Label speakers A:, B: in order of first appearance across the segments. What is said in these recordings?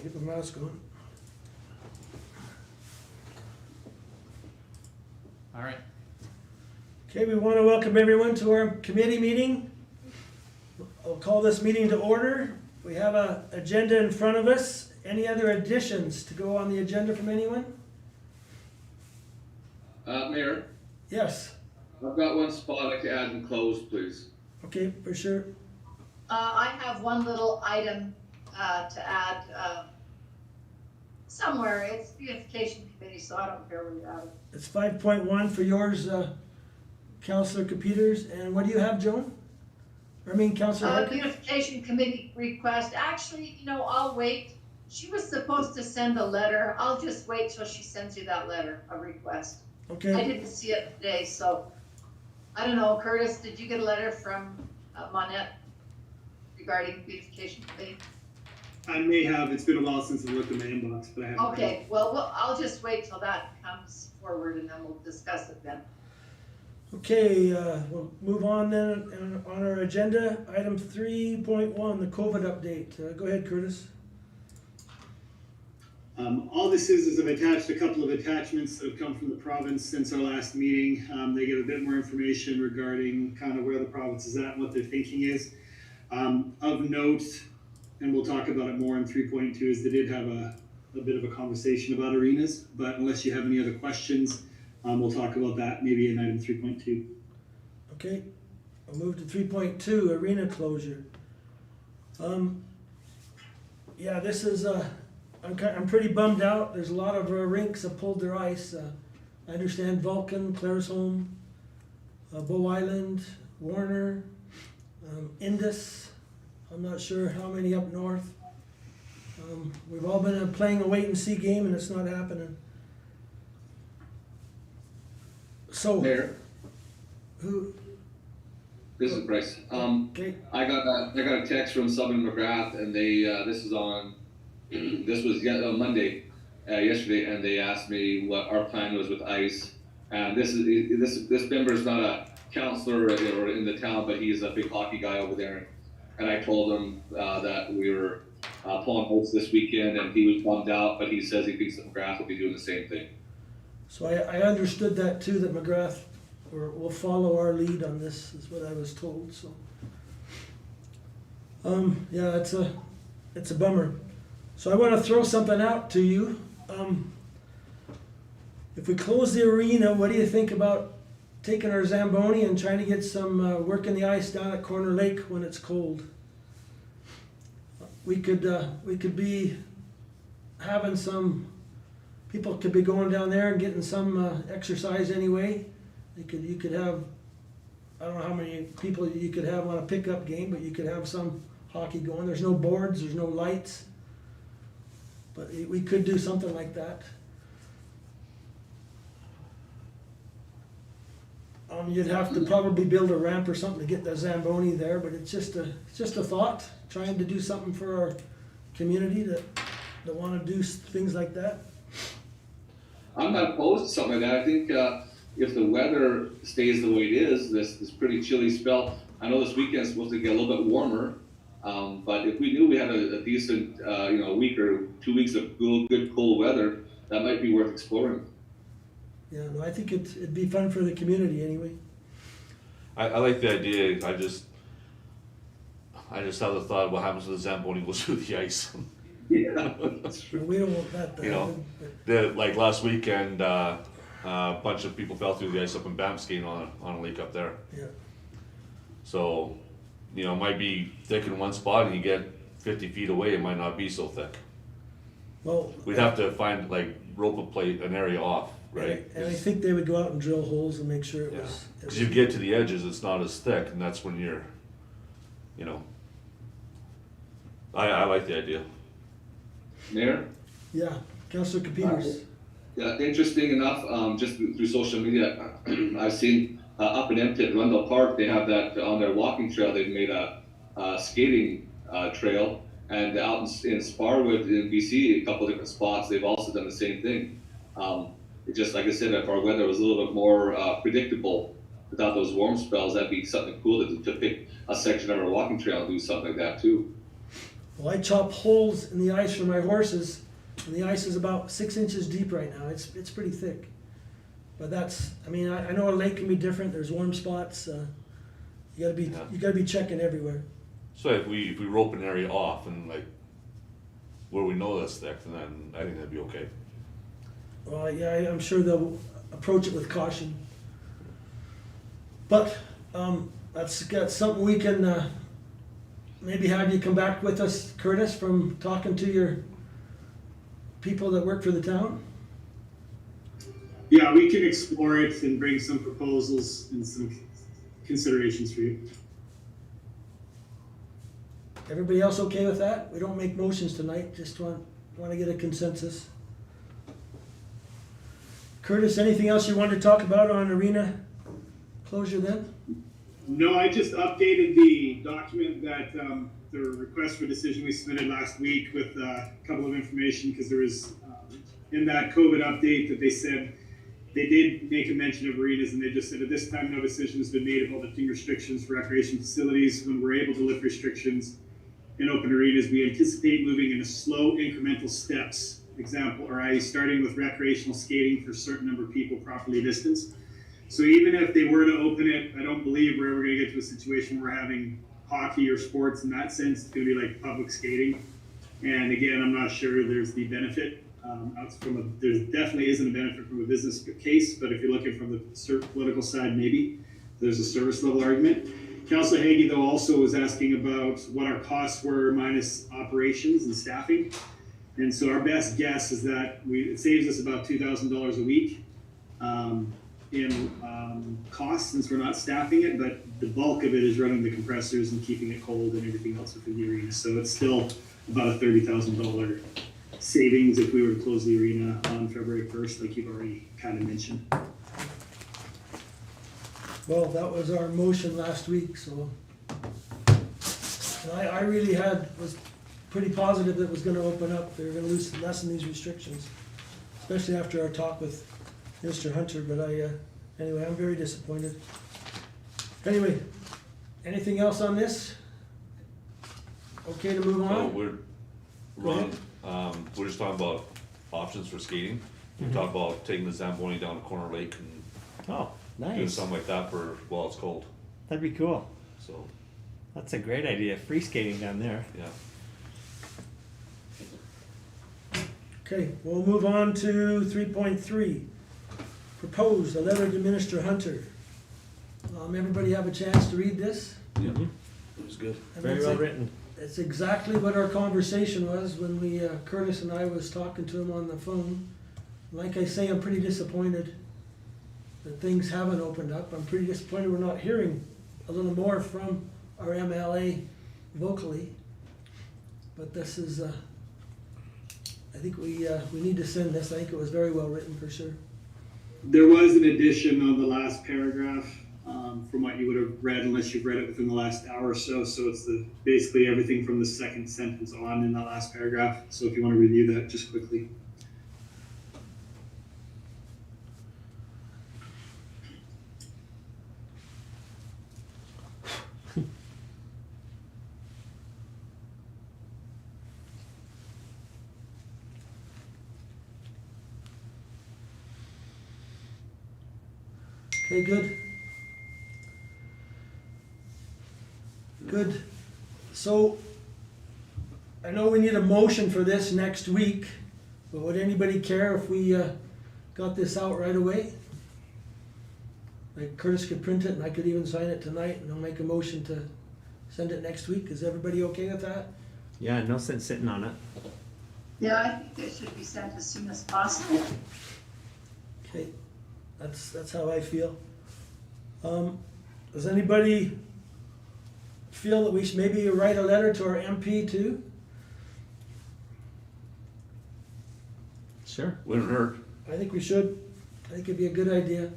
A: Get my mask on.
B: All right.
A: Okay, we want to welcome everyone to our committee meeting. I'll call this meeting to order. We have an agenda in front of us. Any other additions to go on the agenda from anyone?
C: Mayor,
A: Yes.
C: I've got one spot I'd like to add and close, please.
A: Okay, for sure.
D: I have one little item to add somewhere. It's beautification committee, so I don't care where you add it.
A: It's 5.1 for yours, Councillor Capeters. And what do you have, Joan? Councillor Harkin?
D: Beautification committee request. Actually, I'll wait. She was supposed to send a letter. I'll just wait till she sends you that letter, a request.
A: Okay.
D: I didn't see it today, so I don't know. Curtis, did you get a letter from Monette regarding beautification committee?
E: I may have. It's been a while since I've looked at my inbox, but I haven't.
D: Okay, well, I'll just wait till that comes forward and then we'll discuss it then.
A: Okay, we'll move on then on our agenda. Item 3.1, the COVID update. Go ahead, Curtis.
E: All this is I've attached a couple of attachments that have come from the province since our last meeting. They give a bit more information regarding kind of where the province is at and what their thinking is. Of note, and we'll talk about it more in 3.2, is they did have a bit of a conversation about arenas, but unless you have any other questions, we'll talk about that maybe in item 3.2.
A: Okay, I'll move to 3.2, arena closure. Yeah, this is, I'm pretty bummed out. There's a lot of rinks have pulled their ice. I understand Vulcan, Claresholm, Bow Island, Warner, Indus. I'm not sure how many up north. We've all been playing a wait and see game and it's not happening. So,
C: Mayor,
A: who?
C: this is Bryce.
A: Okay,
C: I got a text from Southern McGrath, and they this was Monday, yesterday, and they asked me what our plan was with ice. And this member is not a counselor or in the town, but he's a big hockey guy over there. And I told him that we were pulling ice this weekend, and he was bummed out, but he says he thinks that McGrath will be doing the same thing.
A: so I understood that too, that McGrath will follow our lead on this, is what I was told, so. Yeah, it's a bummer. So I wanna throw something out to you. If we close the arena, what do you think about taking our Zamboni and trying to get some work in the ice down at Corner Lake when it's cold? We could be having some, people could be going down there and getting some exercise anyway. You could have, I don't know how many people you could have on a pickup game, but you could have some hockey going. There's no boards, there's no lights. But we could do something like that. You'd have to probably build a ramp or something to get the Zamboni there, but it's just a thought, trying to do something for our community that want to do things like that.
C: I'm not opposed to something like that. I think if the weather stays the way it is, this pretty chilly spell. I know this weekend's supposed to get a little bit warmer, but if we knew we had a decent, week or 2 weeks of good cold weather, that might be worth exploring.
A: Yeah, no, I think it'd be fun for the community anyway.
F: I like the idea. I just had the thought, what happens if the Zamboni goes through the ice?
C: Yeah, that's true.
A: We don't want that to happen.
F: Like last weekend, a bunch of people fell through the ice up in Banff skating on a lake up there.
A: Yeah.
F: So, it might be thick in one spot, and you get 50 feet away, it might not be so thick.
A: Well,
F: We'd have to find rope a plate an area off, right?
A: and I think they would go out and drill holes and make sure it
F: Yeah,
A: was.
F: because you get to the edges, it's not as thick, and that's when you're, I like the idea.
C: Mayor?
A: Yeah, Councillor Capeters.
C: Yeah, interesting enough, just through social media, I've seen up in Empton, Rundle Park, they have that on their walking trail, they've made a skating trail. And out in Sparwood in BC, a couple different spots, they've also done the same thing. It just, like I said, if our weather was a little bit more predictable without those warm spells, that'd be something cool to pick a section of our walking trail and do something like that too.
A: Well, I chop holes in the ice for my horses, and the ice is about 6 inches deep right now. It's pretty thick. But that's, I mean, I know a lake can be different. There's warm spots. You gotta be checking everywhere.
F: So if we rope an area off and like where we know that's thick, then I think that'd be okay.
A: Well, yeah, I'm sure they'll approach it with caution. But that's something we can maybe have you come back with us, Curtis, from talking to your people that work for the town.
E: Yeah, we can explore it and bring some proposals and some considerations for you.
A: Everybody else okay with that? We don't make motions tonight, just want to get a consensus. Curtis, anything else you want to talk about on arena closure then?
E: No, I just updated the document that the request for decision we submitted last week with a couple of information, because there was in that COVID update that they said they did make a mention of arenas, and they just said at this time no decision has been made about lifting restrictions for recreation facilities. When we're able to lift restrictions in open arenas, we anticipate moving in a slow incremental steps. Example, or starting with recreational skating for a certain number of people properly distanced. So even if they were to open it, I don't believe we're ever going to get to a situation where we're having hockey or sports in that sense. It's going to be like public skating. And again, I'm not sure there's the benefit. There definitely isn't a benefit from a business case, but if you're looking from the political side, maybe there's a service level argument. Councillor Hagee, though, also was asking about what our costs were minus operations and staffing. And so our best guess is that it saves us about $2,000 a week in costs, since we're not staffing it, but the bulk of it is running the compressors and keeping it cold and everything else within the arena. So it's still about a $30,000 savings if we were to close the arena on February 1st, like you've already kind of mentioned.
A: Well, that was our motion last week, so. And I really was pretty positive that it was gonna open up. They were gonna lessen these restrictions, especially after our talk with Mr. Hunter, but anyway, I'm very disappointed. Anyway, anything else on this? Okay to move on?
F: We're just talking about options for skating. We talked about taking the Zamboni down to Corner Lake and
B: Oh,
F: doing
B: nice.
F: something like that while it's cold.
B: That'd be cool.
F: So,
B: That's a great idea. Free skating down there.
F: yeah.
A: Okay, we'll move on to 3.3. Proposed, a letter to Minister Hunter. Everybody have a chance to read this?
F: Yeah, it was good.
A: And
B: Very
A: it's
B: well
A: like-
B: written.
A: It's exactly what our conversation was when Curtis and I was talking to him on the phone. Like I say, I'm pretty disappointed that things haven't opened up. I'm pretty disappointed we're not hearing a little more from our MLA vocally. But this is, I think we need to send this. I think it was very well written for sure.
E: There was an addition on the last paragraph from what you would have read, unless you've read it within the last hour or so. So it's basically everything from the second sentence on in that last paragraph. So if you want to review that just quickly.
A: Okay, good. Good. So, I know we need a motion for this next week, but would anybody care if we got this out right away? Like Curtis could print it and I could even sign it tonight, and I'll make a motion to send it next week. Is everybody okay with that?
B: Yeah, no sense sitting on it.
D: Yeah, I think it should be sent as soon as possible.
A: Okay, that's how I feel. Does anybody feel that we should maybe write a letter to our MP too?
B: Sure.
F: Wouldn't hurt.
A: I think we should. I think it'd be a good idea.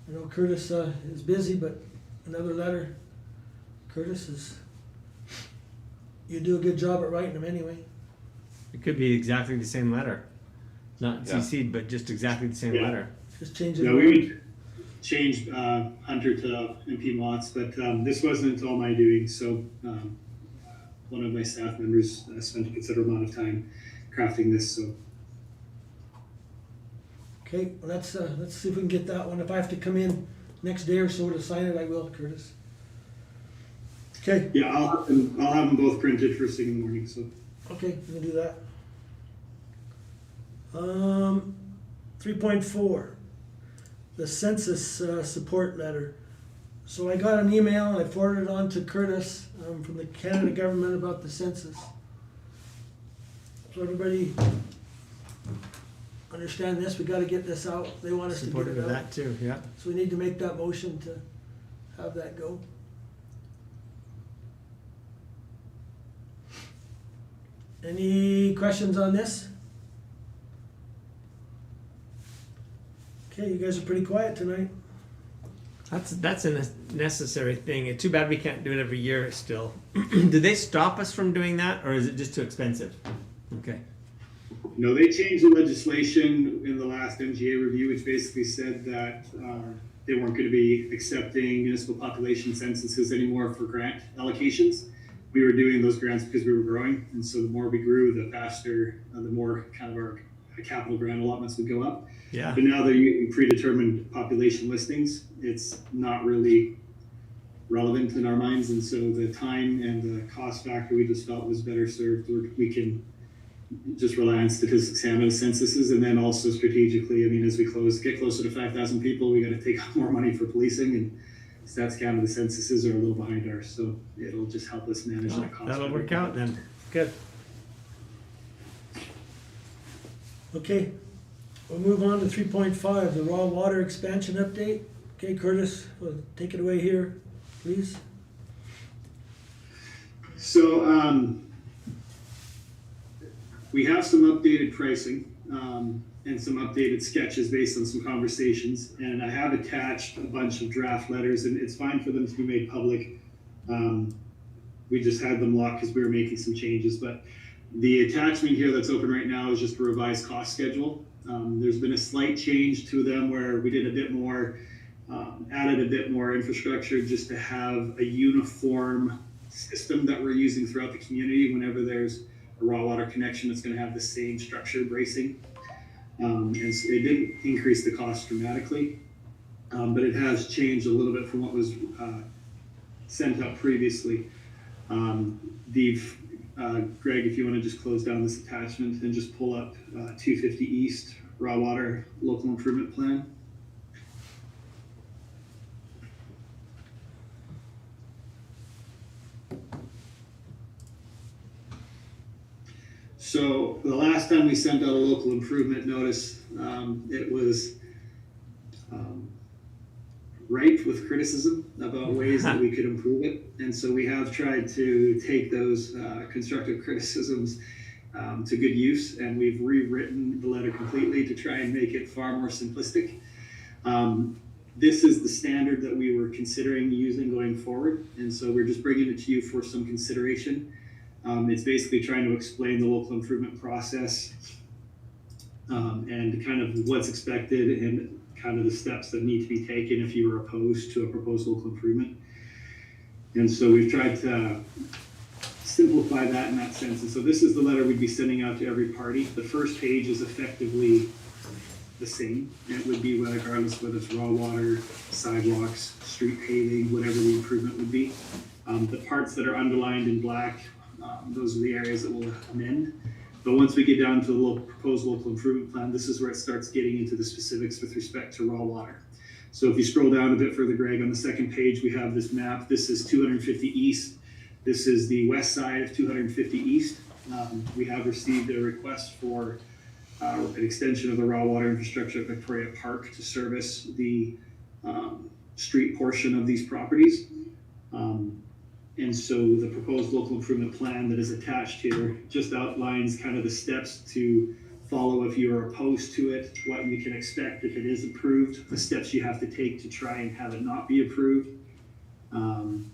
A: I know Curtis is busy, but another letter. Curtis you do a good job at writing them anyway.
B: It could be exactly the same letter. Not
F: Yeah.
B: CC'd, but just exactly the same
E: Yeah.
B: letter.
A: Just change it.
E: Yeah, we changed Hunter to MP Watts, but this wasn't all my doing. So one of my staff members spent a considerable amount of time crafting this, so.
A: Okay, well, let's see if we can get that one. If I have to come in next day or so to sign it, I will, Curtis. Okay,
E: Yeah, I'll have them both printed first thing in the morning, so.
A: okay, we'll do that. 3.4, the census support letter. So I got an email and I forwarded it on to Curtis from the Canada government about the census. So everybody understand this, we gotta get this out, they want us to get
B: Supportive
A: it
B: of
A: out.
B: that too, yeah.
A: So we need to make that motion to have that go. Any questions on this? Okay, you guys are pretty quiet tonight.
B: That's a necessary thing. Too bad we can't do it every year still. Did they stop us from doing that, or is it just too expensive? Okay.
E: No, they changed the legislation in the last MGA review, which basically said that they weren't going to be accepting municipal population censuses anymore for grant allocations. We were doing those grants because we were growing, and so the more we grew, the faster, the more kind of our capital grant allotments would go up.
B: Yeah.
E: But now they're using predetermined population listings. It's not really relevant in our minds, and so the time and the cost factor we just felt was better served. We can just rely on statistics Canada censuses, and then also strategically, I mean, as we get closer to 5,000 people, we got to take on more money for policing, and Stats Canada censuses are a little behind ours, so it'll just help us manage that cost.
B: That'll work out then. Good.
A: Okay, we'll move on to 3.5, the raw water expansion update. Okay, Curtis, well, take it away here, please.
E: So we have some updated pricing and some updated sketches based on some conversations, and I have attached a bunch of draft letters, and it's fine for them to be made public. We just had them locked because we were making some changes, but the attachment here that's open right now is just a revised cost schedule. There's been a slight change to them where we did a bit more, added a bit more infrastructure just to have a uniform system that we're using throughout the community. Whenever there's a raw water connection, it's going to have the same structure bracing. And so it didn't increase the cost dramatically, but it has changed a little bit from what was sent out previously. Greg, if you want to just close down this attachment and just pull up 250 East Raw Water Local Improvement Plan. So the last time we sent out a local improvement notice, it was ripe with criticism about ways that we could improve it. And so we have tried to take those constructive criticisms to good use, and we've rewritten the letter completely to try and make it far more simplistic. This is the standard that we were considering using going forward, and so we're just bringing it to you for some consideration. It's basically trying to explain the local improvement process and kind of what's expected and kind of the steps that need to be taken if you are opposed to a proposed local improvement. And so we've tried to simplify that in that sense. And so this is the letter we'd be sending out to every party. The first page is effectively the same. It would be regardless whether it's raw water, sidewalks, street paving, whatever the improvement would be. The parts that are underlined in black, those are the areas that we'll amend. But once we get down to the proposed local improvement plan, this is where it starts getting into the specifics with respect to raw water. So if you scroll down a bit further, Greg, on the second page, we have this map. This is 250 East. This is the west side of 250 East. We have received a request for an extension of the raw water infrastructure at Victoria Park to service the street portion of these properties. And so the proposed local improvement plan that is attached here just outlines kind of the steps to follow if you are opposed to it, what you can expect if it is approved, the steps you have to take to try and have it not be approved, and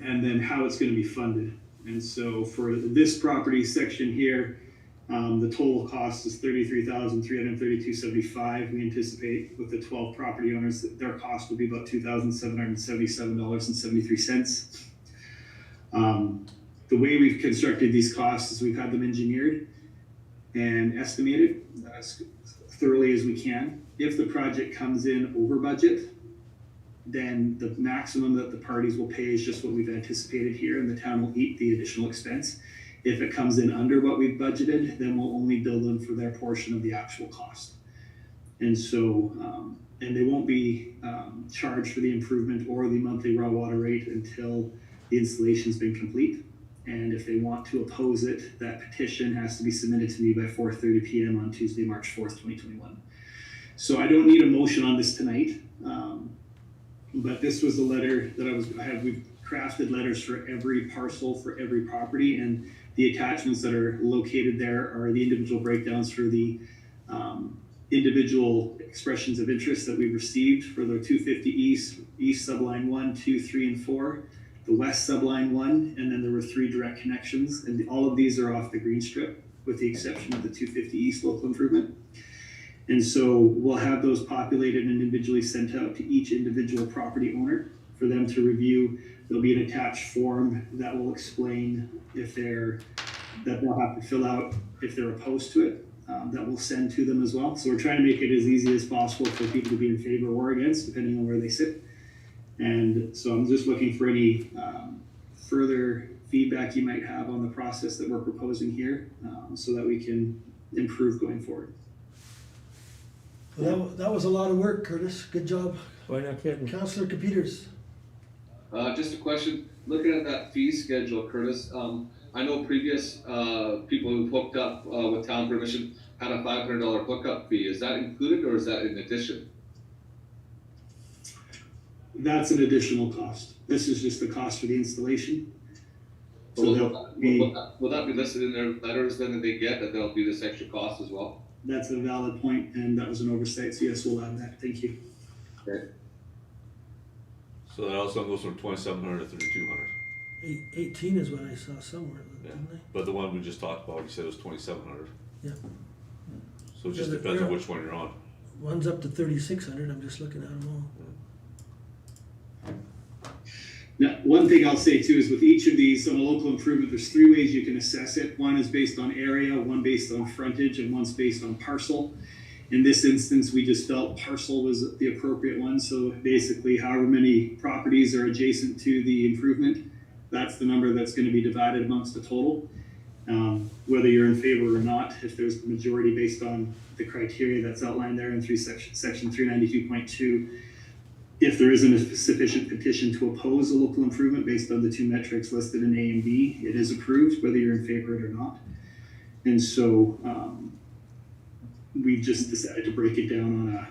E: then how it's going to be funded. And so for this property section here, the total cost is $33,332.75. We anticipate with the 12 property owners that their cost will be about $2,777.73. the way we've constructed these costs is we've had them engineered and estimated as thoroughly as we can. If the project comes in over budget, then the maximum that the parties will pay is just what we've anticipated here, and the town will eat the additional expense. If it comes in under what we've budgeted, then we'll only bill them for their portion of the actual cost. And so, and they won't be charged for the improvement or the monthly raw water rate until the installation's been complete. And if they want to oppose it, that petition has to be submitted to me by 4:30 p.m. on Tuesday, March 4th, 2021. So I don't need a motion on this tonight, but this was a letter that we've crafted letters for every parcel, for every property, and the attachments that are located there are the individual breakdowns for the individual expressions of interest that we received for the 250 East subline 1, 2, 3, and 4, the West subline 1, and then there were 3 direct connections, and all of these are off the green strip, with the exception of the 250 East local improvement. And so we'll have those populated and individually sent out to each individual property owner for them to review. There'll be an attached form that will explain that they'll have to fill out if they're opposed to it. That we'll send to them as well. So we're trying to make it as easy as possible for people to be in favor or against, depending on where they sit. And so I'm just looking for any further feedback you might have on the process that we're proposing here, so that we can improve going forward.
A: Well, that was a lot of work, Curtis. Good job.
B: Why not kidding?
A: Councillor Peters.
C: Just a question, looking at that fee schedule, Curtis, I know previous people who've hooked up with town permission had a $500 hookup fee. Is that included or is that in addition?
E: That's an additional cost. This is just the cost for the installation. So
C: Will
E: that'll
C: that be listed in their letters then that they get, that there'll be this extra cost as well?
E: that's a valid point, and that was an oversight. So yes, we'll add that. Thank you.
C: Okay.
F: So that also goes from 2,700 to 3,200.
A: 18 is what I saw somewhere,
F: Yeah.
A: didn't I?
F: But the one we just talked about, you said it was 2,700.
A: Yeah.
F: So it just
A: Yeah,
F: depends on
A: yeah.
F: which one you're on.
A: One's up to 3,600. I'm just looking at them all.
E: Now, one thing I'll say too is with each of these on a local improvement, there's 3 ways you can assess it. One is based on area, one based on frontage, and one's based on parcel. In this instance, we just felt parcel was the appropriate one. So basically, however many properties are adjacent to the improvement, that's the number that's going to be divided amongst the total. Whether you're in favor or not, if there's the majority based on the criteria that's outlined there in section 392.2, if there isn't a sufficient petition to oppose a local improvement based on the 2 metrics listed in A and B, it is approved, whether you're in favor of it or not. And so we've just decided to break it down on a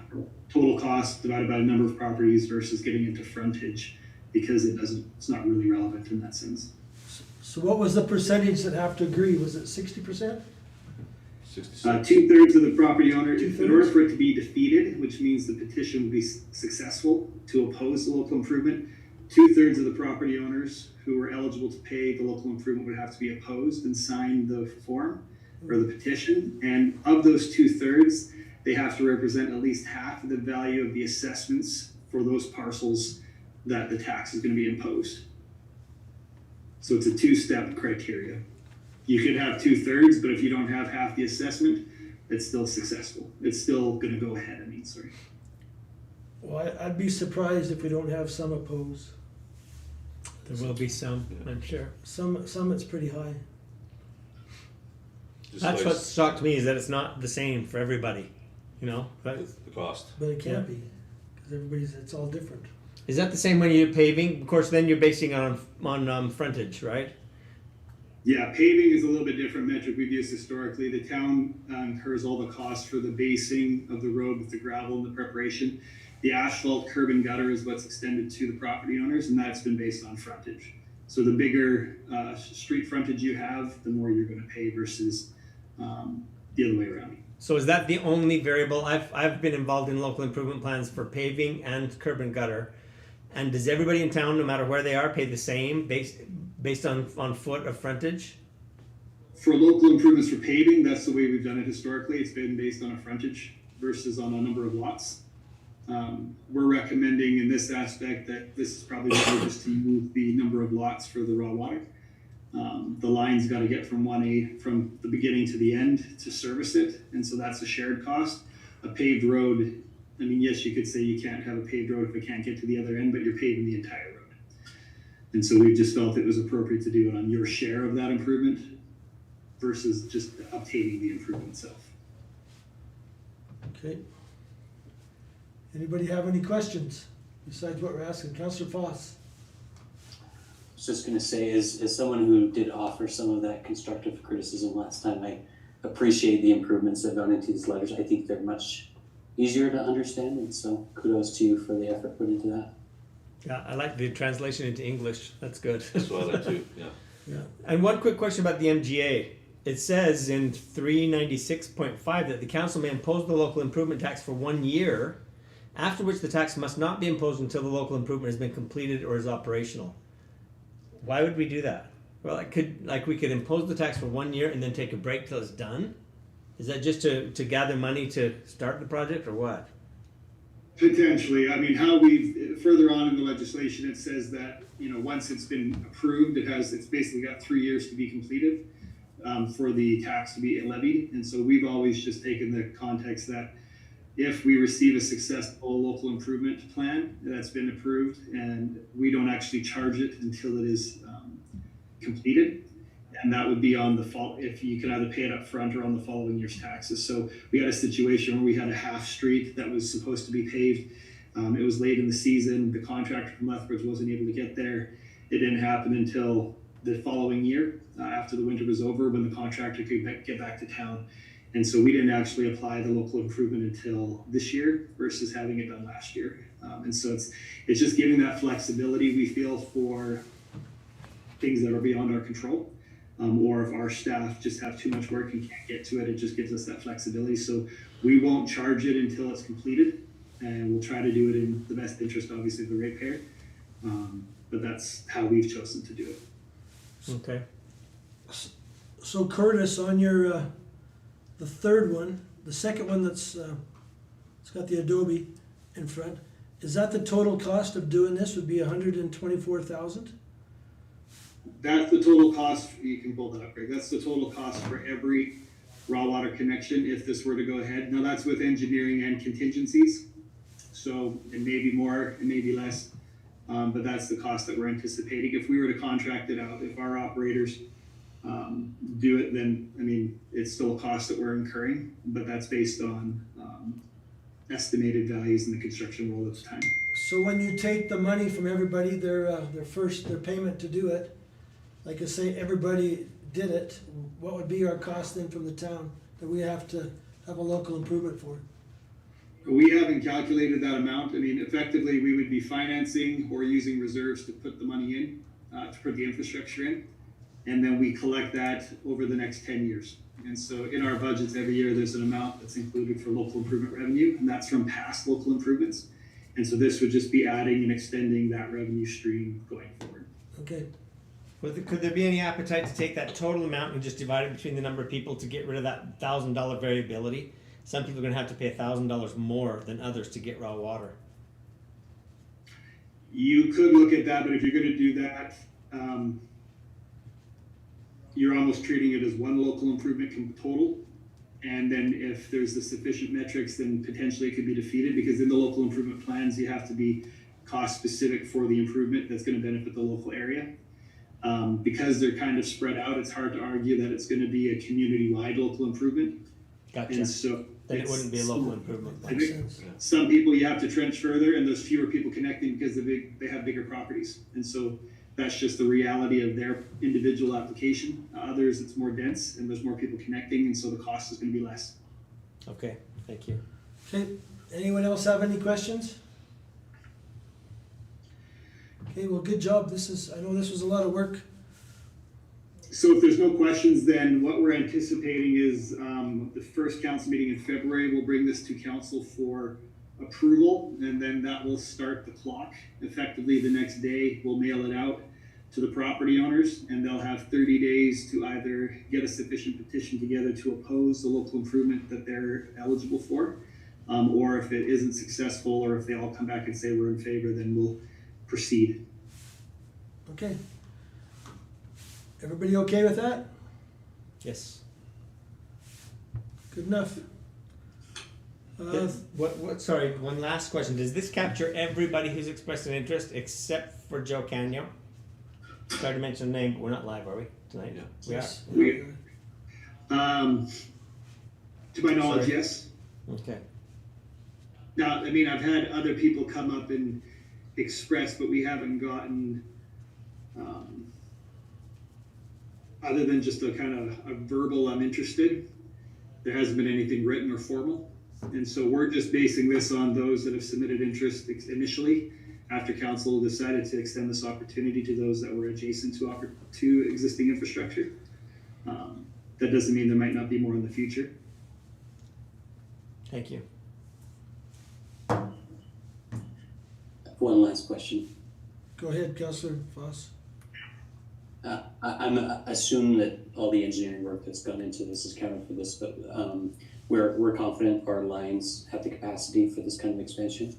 E: total cost divided by the number of properties versus getting into frontage, because it's not really relevant in that sense.
A: So what was the percentage that have to agree? Was it 60%?
F: 66.
E: 2/3 of the property owner, in
A: 2/3?
E: order for it to be defeated, which means the petition will be successful to oppose the local improvement, 2/3 of the property owners who were eligible to pay the local improvement would have to be opposed and sign the form or the petition. And of those 2/3, they have to represent at least half of the value of the assessments for those parcels that the tax is going to be imposed. So it's a 2-step criteria. You could have 2/3, but if you don't have half the assessment, it's still successful. It's still going to go ahead. Sorry.
A: Well, I'd be surprised if we don't have some opposed.
B: There will be some, I'm sure.
A: Some it's pretty high.
F: Just
B: That's
F: like
B: what shocked me, is that it's not the same for everybody, you know? But
F: the cost.
A: But it can't be, because it's all different.
B: is that the same when you're paving? Of course, then you're basing it on frontage, right?
E: Yeah, paving is a little bit different metric we've used historically. The town incurs all the costs for the basing of the road with the gravel and the preparation. The asphalt, curb, and gutter is what's extended to the property owners, and that's been based on frontage. So the bigger street frontage you have, the more you're going to pay versus the other way around.
B: So is that the only variable? I've been involved in local improvement plans for paving and curb and gutter. And does everybody in town, no matter where they are, pay the same based on foot of frontage?
E: For local improvements for paving, that's the way we've done it historically. It's been based on a frontage versus on a number of lots. We're recommending in this aspect that this is probably better just to move the number of lots for the raw water. The line's got to get from 1A from the beginning to the end to service it, and so that's a shared cost. A paved road, I mean, yes, you could say you can't have a paved road if it can't get to the other end, but you're paving the entire road. And so we just felt it was appropriate to do it on your share of that improvement versus just obtaining the improvement itself.
A: Okay. Anybody have any questions besides what we're asking? Councillor Foss?
G: I was just gonna say, as someone who did offer some of that constructive criticism last time, I appreciate the improvements that have gone into these letters. I think they're much easier to understand, and so kudos to you for the effort put into that.
B: Yeah, I like the translation into English. That's good.
F: That's what I like too, yeah.
B: Yeah. And one quick question about the MGA. It says in 396.5 that the council may impose the local improvement tax for 1 year, after which the tax must not be imposed until the local improvement has been completed or is operational. Why would we do that? Well, we could impose the tax for 1 year and then take a break till it's done. Is that just to gather money to start the project or what?
E: Potentially. I mean, how we've further on in the legislation, it says that, you know, once it's been approved, it's basically got 3 years to be completed for the tax to be levied. And so we've always just taken the context that if we receive a successful local improvement plan that's been approved and we don't actually charge it until it is completed, and that would be on the fall, if you can either pay it up front or on the following year's taxes. So we had a situation where we had a half street that was supposed to be paved. It was late in the season. The contractor from Lethbridge wasn't able to get there. It didn't happen until the following year, after the winter was over, when the contractor could get back to town. And so we didn't actually apply the local improvement until this year versus having it done last year. And so it's just giving that flexibility, we feel, for things that are beyond our control. Or if our staff just have too much work and can't get to it, it just gives us that flexibility. So we won't charge it until it's completed, and we'll try to do it in the best interest, obviously, of the ratepayer. But that's how we've chosen to do it.
B: Okay.
A: So Curtis, on your, the third one, the second one that's, it's got the Adobe in front, is that the total cost of doing this would be 124,000?
E: That's the total cost. You can pull that up, Greg. That's the total cost for every raw water connection if this were to go ahead. Now that's with engineering and contingencies. So it may be more, it may be less, but that's the cost that we're anticipating. If we were to contract it out, if our operators do it, then, I mean, it's still a cost that we're incurring, but that's based on estimated values in the construction world at the time.
A: So when you take the money from everybody, their payment to do it, like I say, everybody did it, what would be our cost then from the town that we have to have a local improvement for?
E: We haven't calculated that amount. I mean, effectively, we would be financing or using reserves to put the money in, to put the infrastructure in, and then we collect that over the next 10 years. And so in our budgets every year, there's an amount that's included for local improvement revenue, and that's from past local improvements. And so this would just be adding and extending that revenue stream going forward.
A: Okay.
B: Could there be any appetite to take that total amount and just divide it between the number of people to get rid of that $1,000 variability? Some people are going to have to pay $1,000 more than others to get raw water.
E: You could look at that, but if you're going to do that, you're almost treating it as one local improvement total. And then if there's the sufficient metrics, then potentially it could be defeated, because in the local improvement plans, you have to be cost specific for the improvement that's going to benefit the local area. Because they're kind of spread out, it's hard to argue that it's going to be a community-wide local improvement.
B: Gotcha.
E: And so
B: Then it wouldn't be a local improvement.
A: Makes sense.
E: Some people you have to trench further, and there's fewer people connecting because they have bigger properties. And so that's just the reality of their individual application. Others, it's more dense and there's more people connecting, and so the cost is going to be less.
B: Okay, thank you.
A: Okay, anyone else have any questions? Okay, well, good job. I know this was a lot of work.
E: So if there's no questions, then what we're anticipating is the first council meeting in February, we'll bring this to council for approval, and then that will start the clock. Effectively, the next day, we'll mail it out to the property owners, and they'll have 30 days to either get a sufficient petition together to oppose the local improvement that they're eligible for, or if it isn't successful, or if they all come back and say we're in favor, then we'll proceed.
A: Okay. Everybody okay with that?
B: Yes.
A: Good enough.
B: Sorry, one last question. Does this capture everybody who's expressed an interest except for Joe Canio? Sorry to mention the name, but we're not live, are we, tonight?
F: Yeah.
B: We are.
E: To my knowledge,
B: Sorry.
E: yes.
B: Okay.
E: Now, I mean, I've had other people come up and express, but we haven't gotten, other than just a kind of a verbal, I'm interested, there hasn't been anything written or formal. And so we're just basing this on those that have submitted interest initially, after council decided to extend this opportunity to those that were adjacent to existing infrastructure. That doesn't mean there might not be more in the future.
B: Thank you.
G: One last question.
A: Go ahead, Councillor Foss.
G: I'm assuming that all the engineering work that's gone into this is counted for this, but we're confident our lines have the capacity for this kind of expansion.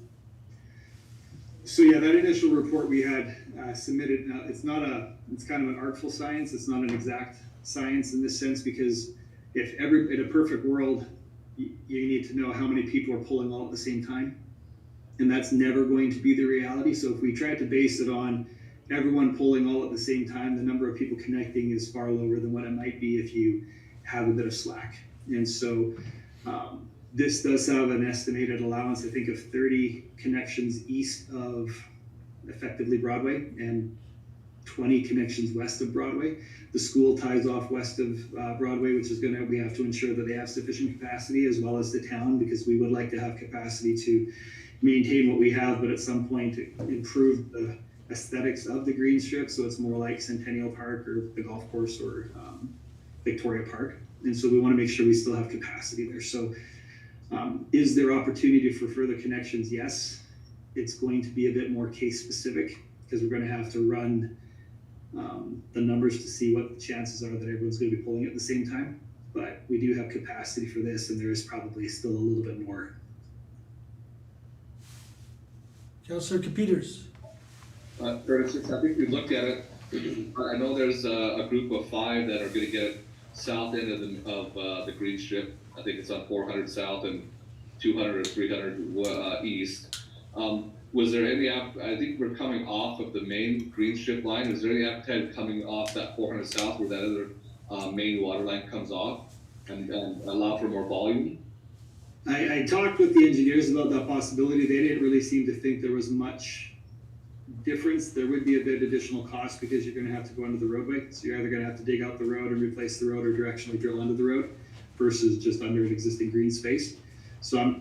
E: So yeah, that initial report we had submitted, it's kind of an artful science. It's not an exact science in this sense, because in a perfect world, you need to know how many people are pulling all at the same time. And that's never going to be the reality. So if we try to base it on everyone pulling all at the same time, the number of people connecting is far lower than what it might be if you have a bit of slack. And so this does have an estimated allowance, I think, of 30 connections east of effectively Broadway and 20 connections west of Broadway. The school ties off west of Broadway, which is we have to ensure that they have sufficient capacity, as well as the town, because we would like to have capacity to maintain what we have, but at some point improve the aesthetics of the green strip, so it's more like Centennial Park or the golf course or Victoria Park. And so we want to make sure we still have capacity there. So is there opportunity for further connections? Yes. It's going to be a bit more case specific, because we're going to have to run the numbers to see what the chances are that everyone's going to be pulling at the same time. But we do have capacity for this, and there is probably still a little bit more.
A: Councillor Peters.
C: Curtis, I think we looked at it. I know there's a group of 5 that are going to get it south end of the green strip. I think it's on 400 south and 200 or 300 east. Was there any, I think we're coming off of the main green strip line. Is there any appetite coming off that 400 south where that other main water line comes off and allow for more volume?
E: I talked with the engineers about that possibility. They didn't really seem to think there was much difference. There would be a bit additional cost because you're going to have to go under the roadway. So you're either going to have to dig out the road and replace the road, or directionally drill under the road versus just under an existing green space. So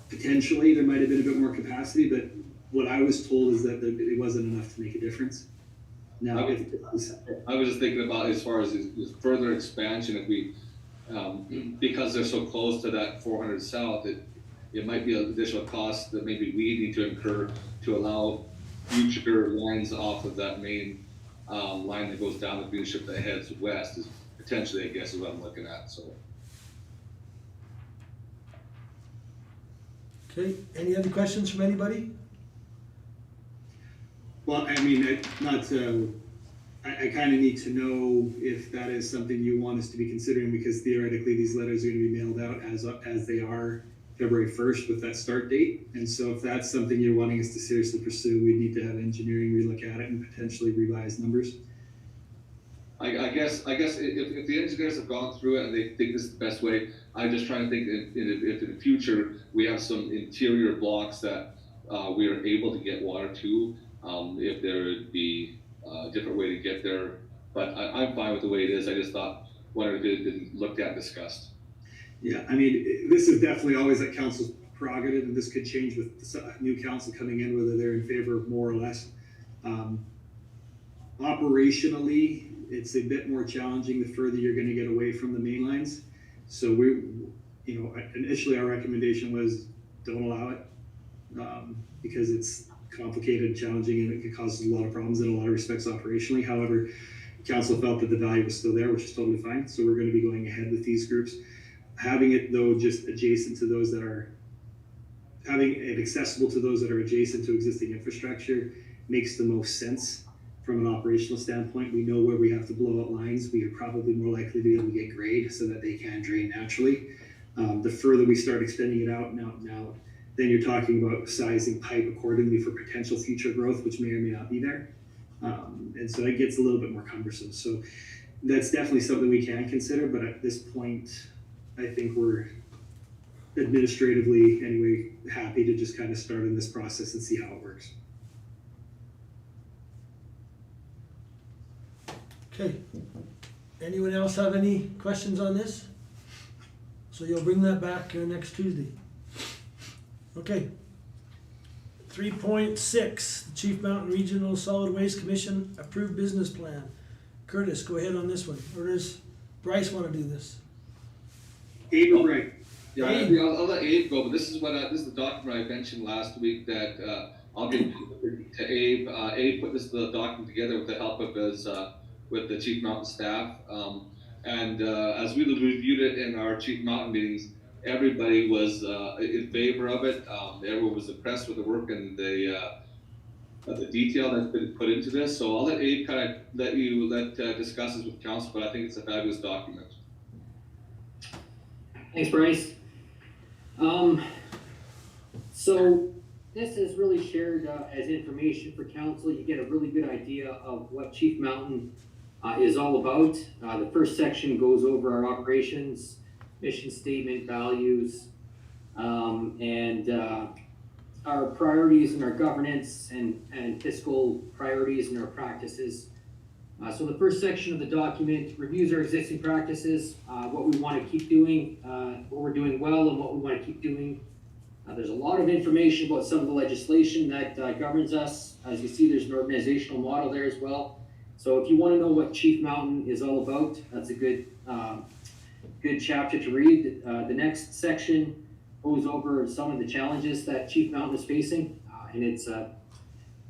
E: potentially there might have been a bit more capacity, but what I was told is that it wasn't enough to make a difference. Now,
C: I was just thinking about, as far as further expansion, if we, because they're so close to that 400 south, it might be an additional cost that maybe we need to incur to allow future lines off of that main line that goes down the green strip that heads west, is potentially, I guess, is what I'm looking at. So.
A: Okay, any other questions from anybody?
E: Well, I mean, I kind of need to know if that is something you want us to be considering, because theoretically these letters are going to be mailed out as they are February 1st with that start date. And so if that's something you're wanting us to seriously pursue, we need to have engineering relook at it and potentially revise numbers.
C: I guess if the engineers have gone through it and they think this is the best way, I'm just trying to think if in the future we have some interior blocks that we are able to get water to, if there would be a different way to get there. But I'm fine with the way it is. I just wondered if it had been looked at and discussed.
E: Yeah, I mean, this is definitely always at council's prerogative, and this could change with new council coming in, whether they're in favor of more or less. Operationally, it's a bit more challenging the further you're going to get away from the main lines. So initially our recommendation was don't allow it because it's complicated, challenging, and it causes a lot of problems in a lot of respects operationally. However, council felt that the value was still there, which is totally fine. So we're going to be going ahead with these groups. Having it though just adjacent to those that are, having it accessible to those that are adjacent to existing infrastructure makes the most sense. from an operational standpoint. We know where we have to blow out lines. We are probably more likely to be able to get grade so that they can drain naturally. The further we start extending it out now, then you're talking about sizing pipe accordingly for potential future growth, which may or may not be there. And so it gets a little bit more cumbersome. So that's definitely something we can consider, but at this point, I think we're administratively anyway happy to just kind of start in this process and see how it works.
A: Okay. Anyone else have any questions on this? So you'll bring that back next Tuesday. Okay. 3.6, the Chief Mountain Regional Solid Waste Commission approved business plan. Curtis, go ahead on this one. Or does Bryce want to do this?
E: Abe or Bright?
C: Yeah,
A: Abe.
C: I'll let Abe go, but this is the document I mentioned last week that I'll give to Abe. Abe put the document together with the help of his with the Chief Mountain staff, and as we reviewed it in our Chief Mountain meetings, everybody was in favor of it. Everyone was impressed with the work and the detail that's been put into this. So I'll let Abe kind of discuss this with council, but I think it's a fabulous document.
H: Thanks, Bryce. So this is really shared as information for council. You get a really good idea of what Chief Mountain is all about. The first section goes over our operations, mission statement, values, and our priorities and our governance and fiscal priorities and our practices. So the first section of the document reviews our existing practices, what we want to keep doing, what we're doing well, and what we want to keep doing. There's a lot of information about some of the legislation that governs us. As you see, there's an organizational model there as well. So if you want to know what Chief Mountain is all about, that's a good chapter to read. The next section goes over some of the challenges that Chief Mountain is facing, and it's a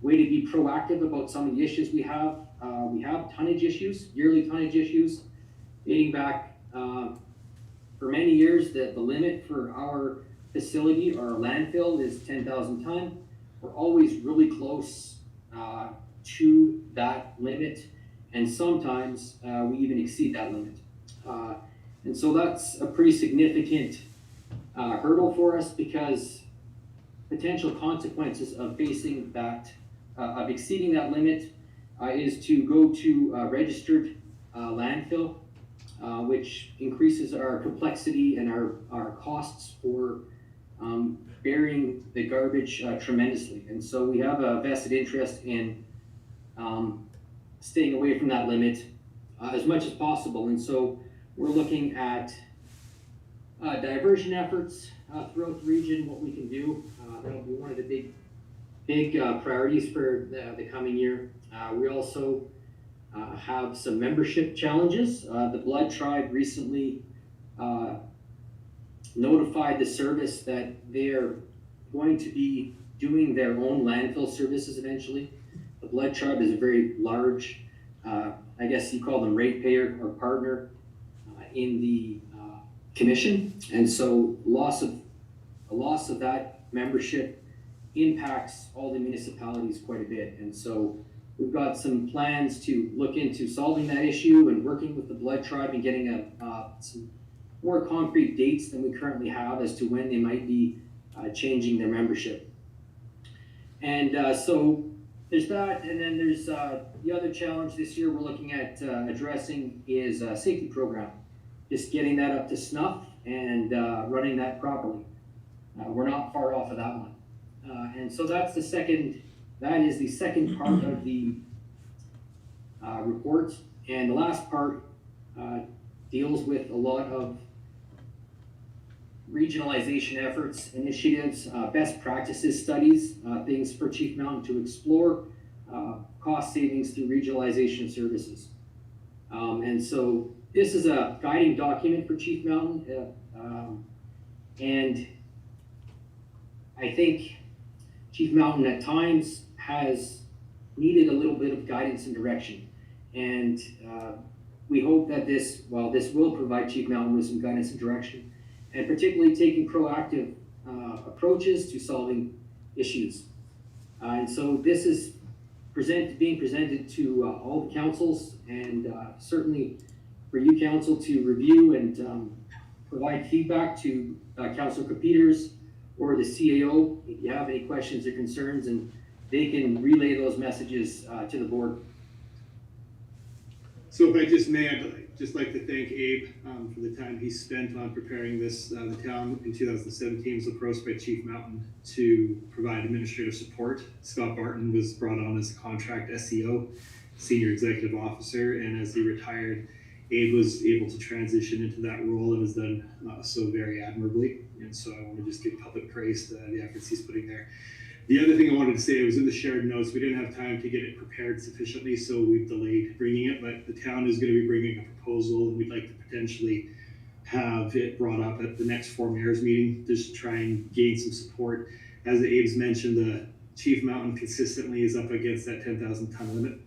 H: way to be proactive about some of the issues we have. We have tonnage issues, yearly tonnage issues, dating back for many years. The limit for our facility or our landfill is 10,000 ton. We're always really close to that limit, and sometimes we even exceed that limit. And so that's a pretty significant hurdle for us, because potential consequences of facing that, of exceeding that limit is to go to a registered landfill, which increases our complexity and our costs for burying the garbage tremendously. And so we have a vested interest in staying away from that limit as much as possible. And so we're looking at diversion efforts throughout the region, what we can do. That'll be one of the big priorities for the coming year. We also have some membership challenges. The Blood Tribe recently notified the service that they're going to be doing their own landfill services eventually. The Blood Tribe is a very large, I guess you call them ratepayer or partner in the commission, and so a loss of that membership impacts all the municipalities quite a bit. And so we've got some plans to look into solving that issue and working with the Blood Tribe and getting some more concrete dates than we currently have as to when they might be changing their membership. And so there's that, and then there's the other challenge this year we're looking at addressing is a safety program. Just getting that up to snuff and running that properly. We're not far off of that one. And so that is the second part of the report. And the last part deals with a lot of regionalization efforts, initiatives, best practices studies, things for Chief Mountain to explore, cost savings through regionalization of services. And so this is a guiding document for Chief Mountain, and I think Chief Mountain at times has needed a little bit of guidance and direction. And we hope that this will provide Chief Mountain with some guidance and direction, and particularly taking proactive approaches to solving issues. And so this is being presented to all the councils, and certainly for you council to review and provide feedback to Councilor Peters or the CAO if you have any questions or concerns, and they can relay those messages to the board.
E: So if I just may, I'd just like to thank Abe for the time he spent on preparing this. The town in 2017 was approached by Chief Mountain to provide administrative support. Scott Barton was brought on as a contract SEO, Senior Executive Officer, and as he retired, Abe was able to transition into that role and has done so very admirably. And so I want to just give public praise to the efforts he's putting there. The other thing I wanted to say, it was in the shared notes, we didn't have time to get it prepared sufficiently, so we've delayed bringing it, but the town is going to be bringing a proposal, and we'd like to potentially have it brought up at the next 4 mayors meeting, just to try and gain some support. As Abe's mentioned, the Chief Mountain consistently is up against that 10,000 ton limit.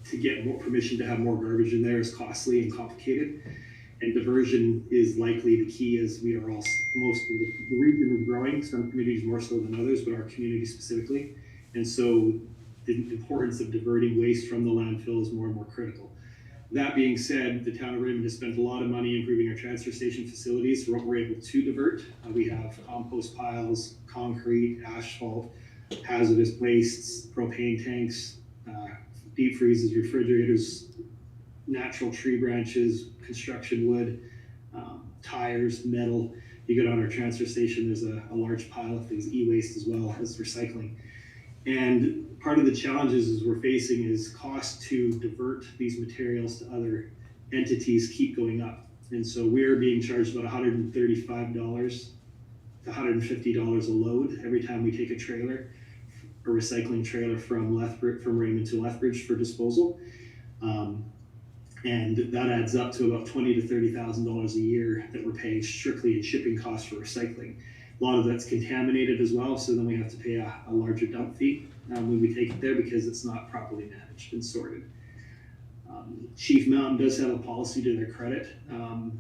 E: To get more permission to have more garbage in there is costly and complicated. And diversion is likely the key, as we are all, most of the region is growing, some communities more so than others, but our community specifically. And so the importance of diverting waste from the landfill is more and more critical. That being said, the town of Raymond has spent a lot of money improving our transfer station facilities for what we're able to divert. We have compost piles, concrete, asphalt, hazardous wastes, propane tanks, deep freezes, refrigerators, natural tree branches, construction wood, tires, metal. You go down our transfer station, there's a large pile of things, e-waste as well as recycling. And part of the challenges we're facing is cost to divert these materials to other entities keep going up. And so we're being charged about $135 to $150 a load every time we take a trailer, a recycling trailer from Raymond to Lethbridge for disposal. And that adds up to about $20,000 to $30,000 a year that we're paying strictly in shipping costs for recycling. A lot of that's contaminated as well, so then we have to pay a larger dump fee when we take it there because it's not properly managed and sorted. Chief Mountain does have a policy to their credit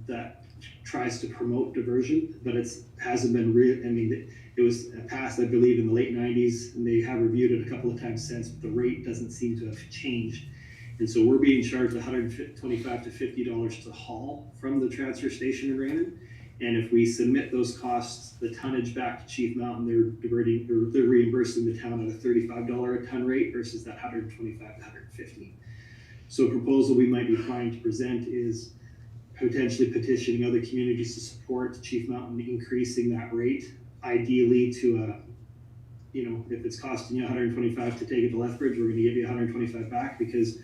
E: that tries to promote diversion, but it hasn't been it was passed, I believe, in the late 90s, and they have reviewed it a couple of times since, but the rate doesn't seem to have changed. And so we're being charged $125 to $50 to haul from the transfer station in Raymond. And if we submit those costs, the tonnage back to Chief Mountain, they're reimbursing the town at a $35 a ton rate versus that $125 to $150. So a proposal we might be trying to present is potentially petitioning other communities to support Chief Mountain increasing that rate, ideally to if it's costing you $125 to take it to Lethbridge, we're going to give you $125 back because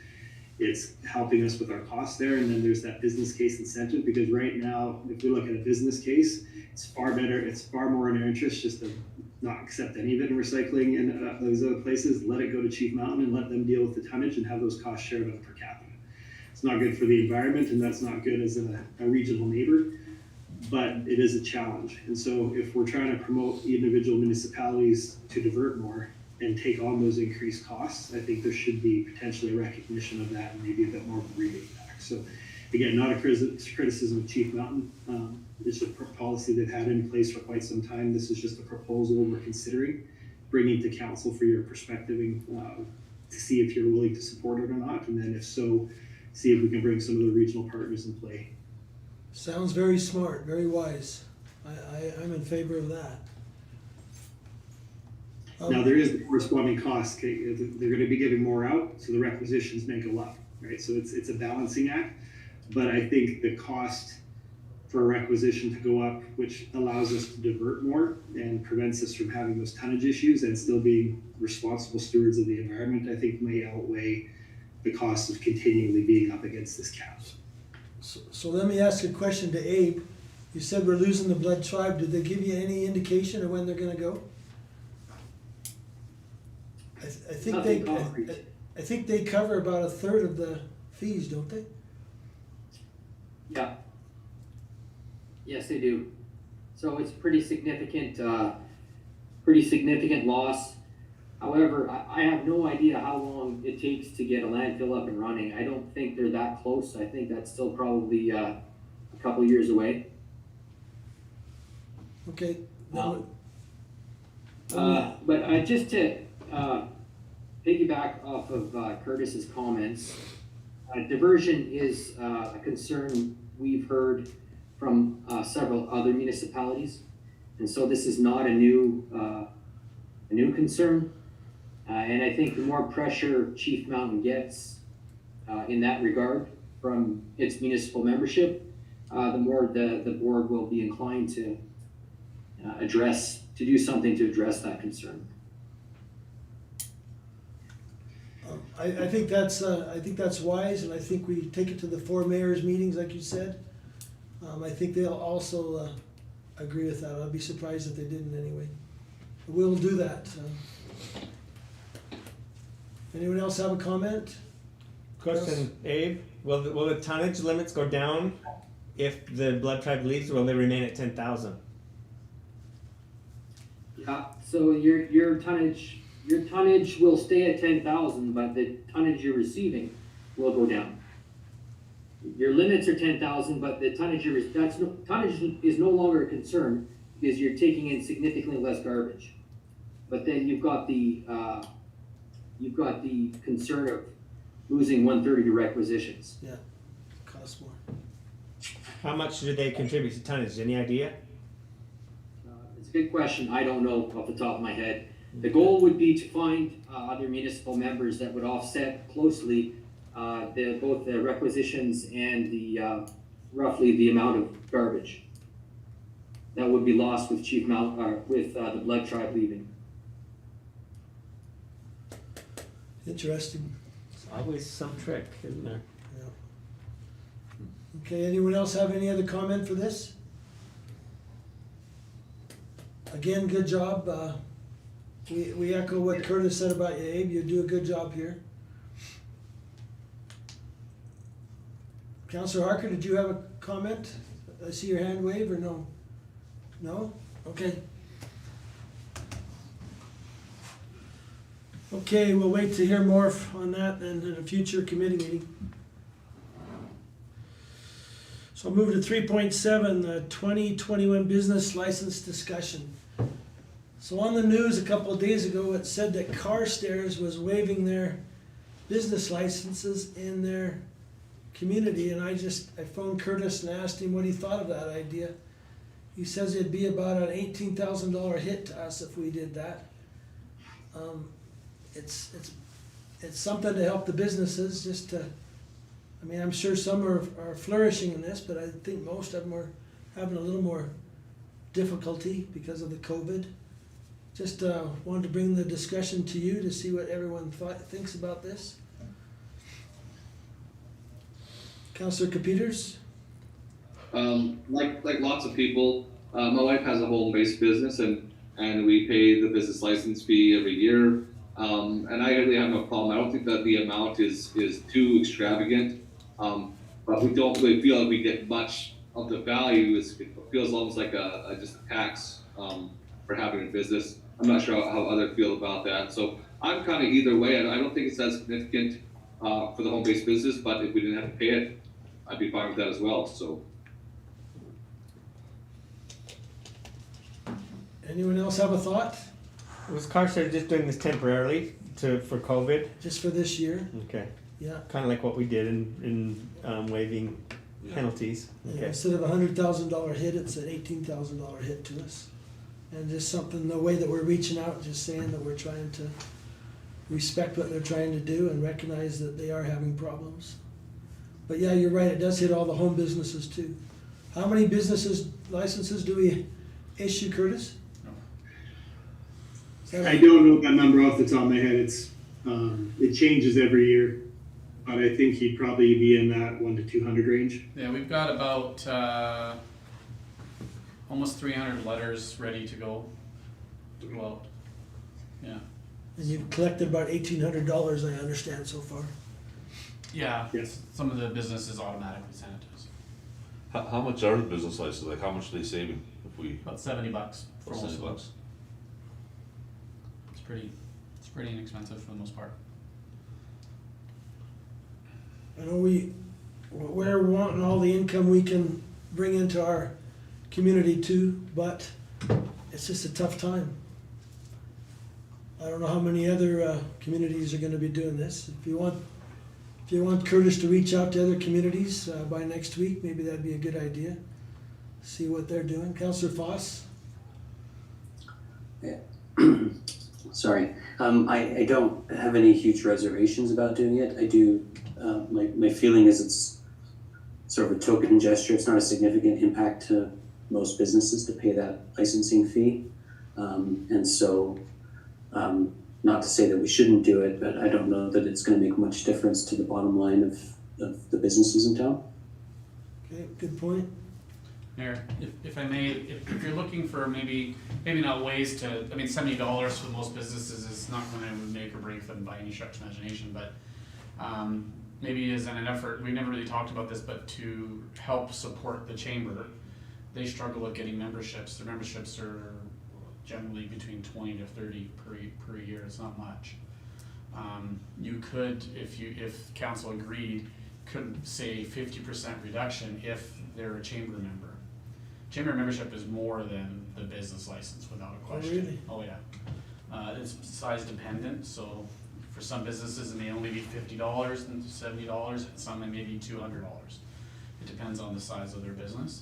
E: it's helping us with our costs there. And then there's that business case incentive, because right now, if we look at a business case, it's far better, it's far more in our interest just to not accept any of it in recycling and those other places, let it go to Chief Mountain and let them deal with the tonnage and have those costs shared on per capita. It's not good for the environment, and that's not good as a regional neighbor, but it is a challenge. And so if we're trying to promote individual municipalities to divert more and take on those increased costs, I think there should be potentially a recognition of that and maybe a bit more of a rebate back. So again, not a criticism of Chief Mountain. It's a policy they've had in place for quite some time. This is just a proposal we're considering bringing to council for your perspective to see if you're willing to support it or not. And then if so, see if we can bring some of the regional partners in play.
A: Sounds very smart, very wise. I'm in favor of that.
E: Now there is the corresponding cost. Okay? They're going to be giving more out, so the requisitions may go up, right? So it's a balancing act, but I think the cost for a requisition to go up, which allows us to divert more and prevents us from having those tonnage issues and still being responsible stewards of the environment, I think may outweigh the cost of continually being up against this cap.
A: So let me ask a question to Abe. You said we're losing the blood tribe. Did they give you any indication of when they're going to go? I think they cover about a third of the fees, don't they?
H: Yeah. Yes, they do. So it's pretty significant loss. However, I have no idea how long it takes to get a landfill up and running. I don't think they're that close. I think that's still probably a couple years away.
A: Okay.
H: But just to piggyback off of Curtis's comments. Diversion is a concern we've heard from several other municipalities, and so this is not a new concern. And I think the more pressure Chief Mountain gets in that regard from its municipal membership, the more the board will be inclined to do something to address that concern.
A: I think that's wise, and I think we take it to the 4 mayors meetings, like you said. I think they'll also agree with that. I'd be surprised if they didn't anyway. We'll do that. Anyone else have a comment?
B: Question, Abe, will the tonnage limits go down if the blood tribe leaves, or will they remain at 10,000?
H: Yeah, so your tonnage will stay at 10,000, but the tonnage you're receiving will go down. Your limits are 10,000, but the tonnage tonnage is no longer a concern because you're taking in significantly less garbage. But then you've got the concern of losing 1/3 of your requisitions.
A: Yeah, costs more.
B: How much do they contribute to tonnage? Any idea?
H: It's a good question. I don't know off the top of my head. The goal would be to find other municipal members that would offset closely both the requisitions and the roughly the amount of garbage that would be lost with with the blood tribe leaving.
A: Interesting.
B: It's always some trick, isn't there?
A: Yeah. Okay, anyone else have any other comment for this? Again, good job. We echo what Curtis said about you, Abe. You do a good job here. Councillor Harker, did you have a comment? I see your hand wave, or no? No? Okay. Okay, we'll wait to hear more on that and in a future committee meeting. So I'll move to 3.7, the 2021 business license discussion. So on the news a couple of days ago, it said that Carstairs was waiving their business licenses in their community, and I phoned Curtis and asked him what he thought of that idea. He says it'd be about an $18,000 hit to us if we did that. It's something to help the businesses, just to, I mean, I'm sure some are flourishing in this, but I think most of them are having a little more difficulty because of the COVID. Just wanted to bring the discussion to you to see what everyone thinks about this. Councillor Capeters?
C: Like lots of people, my wife has a home-based business, and we pay the business license fee every year. And I really have no problem. I don't think that the amount is too extravagant, but we don't really feel like we get much of the value. It feels almost like just a tax for having a business. I'm not sure how others feel about that. So I'm kind of either way. I don't think it's as significant for the home-based business, but if we didn't have to pay it, I'd be fine with that as well. So.
A: Anyone else have a thought?
B: Was Carstairs just doing this temporarily for COVID?
A: Just for this year?
B: Okay.
A: Yeah.
B: Kind of like what we did in waiving penalties.
A: Yeah,
B: Okay.
A: instead of a $100,000 hit, it's an $18,000 hit to us. And just something, the way that we're reaching out, just saying that we're trying to respect what they're trying to do and recognize that they are having problems. But yeah, you're right, it does hit all the home businesses too. How many licenses do we issue, Curtis?
E: I don't know that number off the top of my head. It changes every year, but I think he'd probably be in that 100 to 200 range.
I: Yeah, we've got about almost 300 letters ready to go out. Yeah.
A: And you've collected about $1,800, I understand, so far.
I: Yeah.
E: Yes.
I: Some of the businesses automatically send it to us.
F: How much are the business licenses? Like, how much are they saving if we?
I: About $70 for most of them.
F: $70.
I: It's pretty inexpensive for the most part.
A: I know we're wanting all the income we can bring into our community too, but it's just a tough time. I don't know how many other communities are gonna be doing this. If you want Curtis to reach out to other communities by next week, maybe that'd be a good idea. See what they're doing. Councillor Foss?
G: Sorry, I don't have any huge reservations about doing it. I do, my feeling is it's sort of a token gesture. It's not a significant impact to most businesses to pay that licensing fee. And so, not to say that we shouldn't do it, but I don't know that it's gonna make much difference to the bottom line of the businesses in town.
A: Okay, good point.
J: Mayor, if I may, if you're looking for maybe not ways to, I mean, $70 for most businesses is not gonna make or break them by any stretch of imagination, but maybe as an effort, we never really talked about this, but to help support the chamber, they struggle with getting memberships. Their memberships are generally between 20 to 30 per year. It's not much. You could, if council agreed, could say 50% reduction if they're a chamber member. Chamber membership is more than the business license, without a question.
A: Oh, really?
J: Oh, yeah. It's size dependent, so for some businesses it may only be $50 and $70, and some it may be $200. It depends on the size of their business.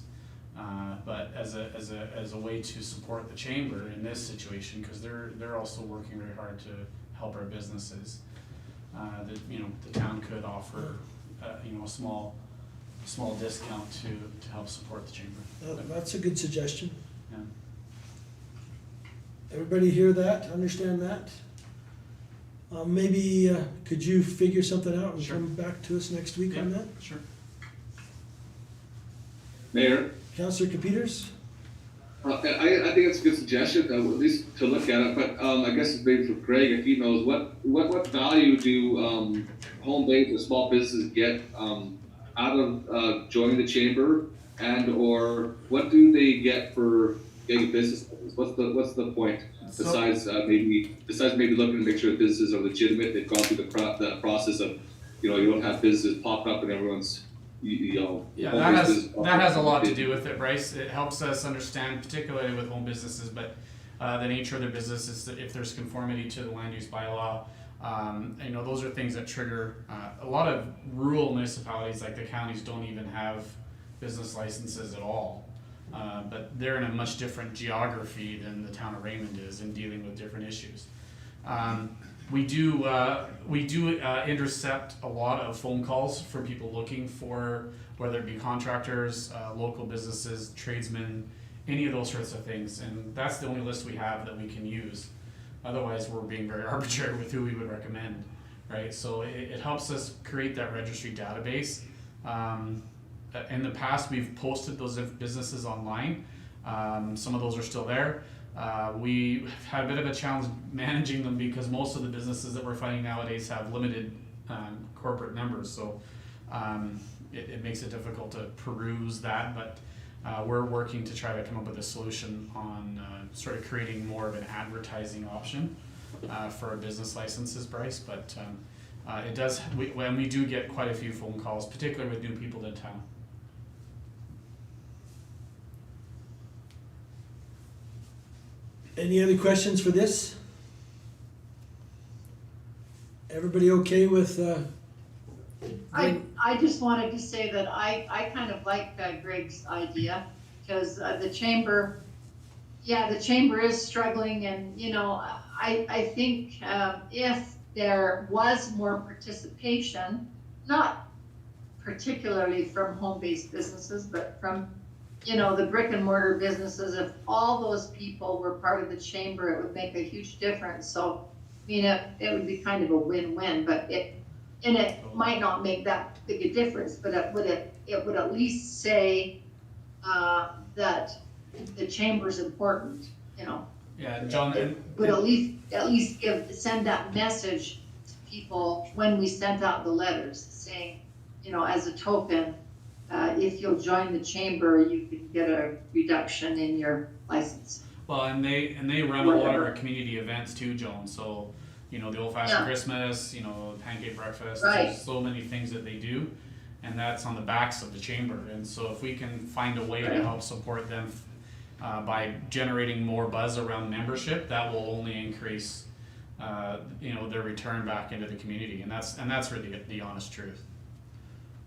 J: But as a way to support the chamber in this situation, because they're also working very hard to help our businesses, the town could offer a small discount to help support the chamber.
A: That's a good suggestion.
J: Yeah.
A: Everybody hear that, understand that? Maybe could you figure something out and
J: Sure.
A: come back to us next week on
J: Yeah,
A: that?
J: sure.
C: Mayor,
A: Councillor Capeters?
C: I think it's a good suggestion, at least to look at it, but I guess it's maybe for Greg, if he knows, what value do home-based or small businesses get out of joining the chamber, and or what do they get for getting business? What's the point? Besides maybe looking to make sure that businesses are legitimate, they've gone through the process of, you don't have businesses pop up and everyone's,
J: Yeah, that has a lot to do with it, Bryce. It helps us understand, particularly with home businesses, but the nature of their business is that if there's conformity to the land use bylaw, those are things that trigger. A lot of rural municipalities, like the counties, don't even have business licenses at all. But they're in a much different geography than the town of Raymond is in dealing with different issues. We do intercept a lot of phone calls for people looking for, whether it be contractors, local businesses, tradesmen, any of those sorts of things, and that's the only list we have that we can use. Otherwise, we're being very arbitrary with who we would recommend, right? So it helps us create that registry database. In the past, we've posted those businesses online. Some of those are still there. We had a bit of a challenge managing them because most of the businesses that we're finding nowadays have limited corporate numbers, so it makes it difficult to peruse that, but we're working to try to come up with a solution on sort of creating more of an advertising option for our business licenses, Bryce, but it does, when we do get quite a few phone calls, particularly with new people to town.
A: Any other questions for this? Everybody okay with,
D: I just wanted to say that I kind of like Greg's idea, because the chamber is struggling, and, I think if there was more participation, not particularly from home-based businesses, but from, the brick and mortar businesses, if all those people were part of the chamber, it would make a huge difference. So, it would be kind of a win-win, but it might not make that big a difference, but it would at least say that the chamber's important,
J: Yeah, John,
D: Would at least send that message to people when we sent out the letters, saying, as a token, if you'll join the chamber, you can get a reduction in your license.
J: well, and they run a lot of our community events too, Joan. So, the old-fashioned Christmas, pancake breakfast.
D: Right.
J: There's so many things that they do, and that's on the backs of the chamber. And so, if we can find a way to help support them by generating more buzz around membership, that will only increase their return back into the community, and that's really the honest truth.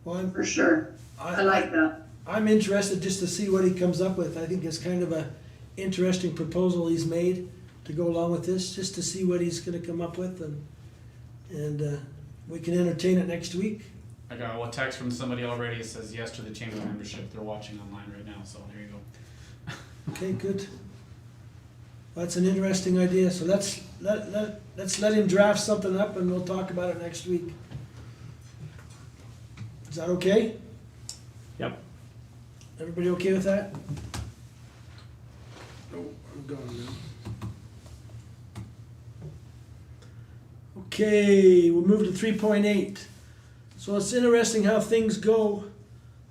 A: Well,
D: For sure. I like that.
A: I'm interested just to see what he comes up with. I think it's kind of a interesting proposal he's made to go along with this, just to see what he's gonna come up with, and we can entertain it next week.
J: I got a text from somebody already that says yes to the chamber membership. They're watching online right now, so there you go.
A: Okay, good. That's an interesting idea, so let's let him draft something up and we'll talk about it next week. Is that okay?
B: Yep.
A: Everybody okay with that? Oh, I'm gone now. Okay, we'll move to 3.8. So it's interesting how things go.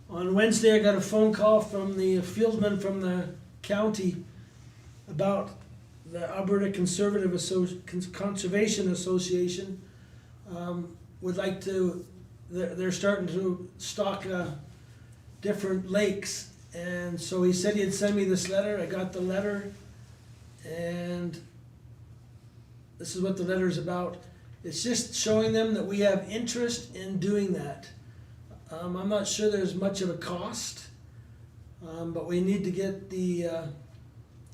A: On Wednesday, I got a phone call from the fieldman from the county about the Alberta Conservation Association. Would like to, they're starting to stock different lakes. And so he said he'd send me this letter. I got the letter, and this is what the letter's about. It's just showing them that we have interest in doing that. I'm not sure there's much of a cost, but we need to get the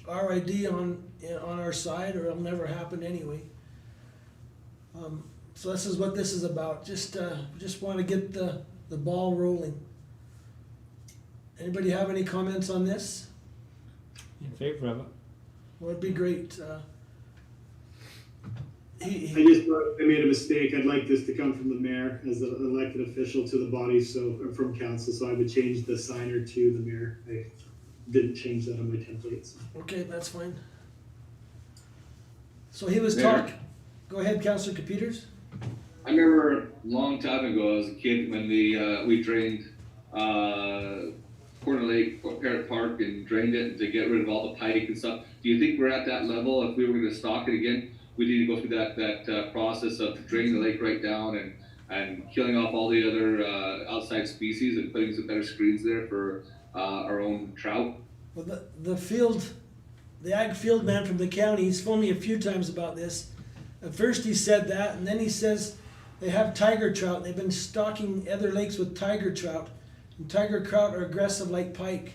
A: RID on our side, or it'll never happen anyway. So this is what this is about. Just want to get the ball rolling. Anybody have any comments on this?
B: In favor of it.
A: Well, it'd be great.
E: I just thought I made a mistake. I'd like this to come from the mayor as an elected official to the body, or from council, so I would change the signer to the mayor. I didn't change that on my template. So.
A: Okay, that's fine. So he was
C: Mayor.
A: Go ahead, Councilor Peters.
C: I remember a long time ago as a kid when we drained Corner Lake, Parrot Park, and drained it to get rid of all the pike and stuff. Do you think we're at that level? If we were going to stock it again, we need to go through that process of draining the lake right down and killing off all the other outside species and putting some better screens there for our own trout?
A: Well, the ag field man from the county, he's phoned me a few times about this. At first he said that, and then he says they have tiger trout. They've been stocking other lakes with tiger trout. And tiger trout are aggressive like pike.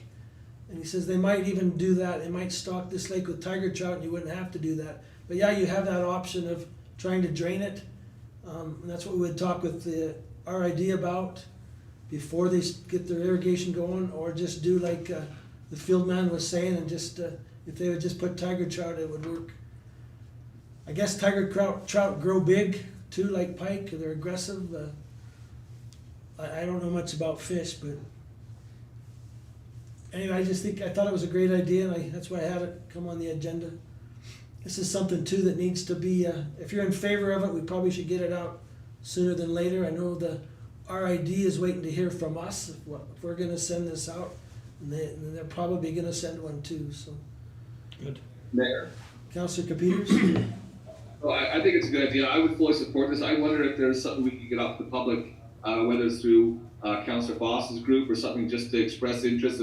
A: And he says they might even do that. They might stock this lake with tiger trout and you wouldn't have to do that. But yeah, you have that option of trying to drain it. And that's what we would talk with the RID about before they get their irrigation going, or just do like the field man was saying, and just if they would just put tiger trout, it would work. I guess tiger trout grow big too, like pike. They're aggressive. I don't know much about fish, but anyway, I thought it was a great idea, and that's why I had it come on the agenda. This is something too that needs to be, if you're in favor of it, we probably should get it out sooner than later. I know the RID is waiting to hear from us if we're gonna send this out, and they're probably gonna send one too, so.
B: Good.
C: Mayor.
A: Councilor Peters?
C: Well, I think it's a good idea. I would fully support this. I wonder if there's something we can get off the public, whether it's through Councilor Foss's group or something, just to express interest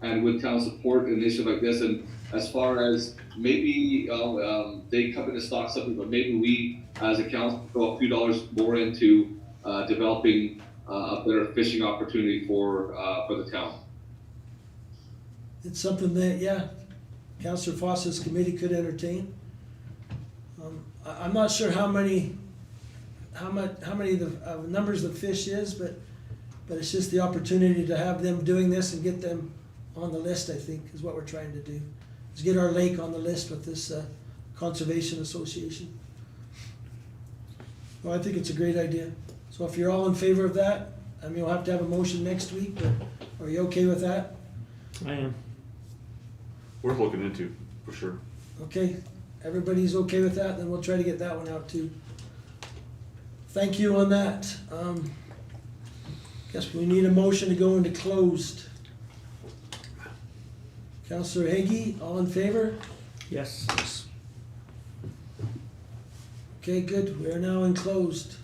C: and with town support an initiative like this. And as far as maybe they come in to stock something, but maybe we as a council throw a few dollars more into developing a better fishing opportunity for the town.
A: It's something that, yeah, Councilor Foss's committee could entertain. I'm not sure how many the numbers of fish is, but it's just the opportunity to have them doing this and get them on the list, I think, is what we're trying to do. Is get our lake on the list with this Conservation Association. Well, I think it's a great idea. So if you're all in favor of that, I mean, we'll have to have a motion next week, but are you okay with that?
B: I am.
F: Worth looking into, for sure.
A: Okay, everybody's okay with that, then we'll try to get that one out too. Thank you on that. Guess we need a motion to go into closed. Councillor Hagee, all in favor?
B: Yes.
A: Okay, good, we are now in closed.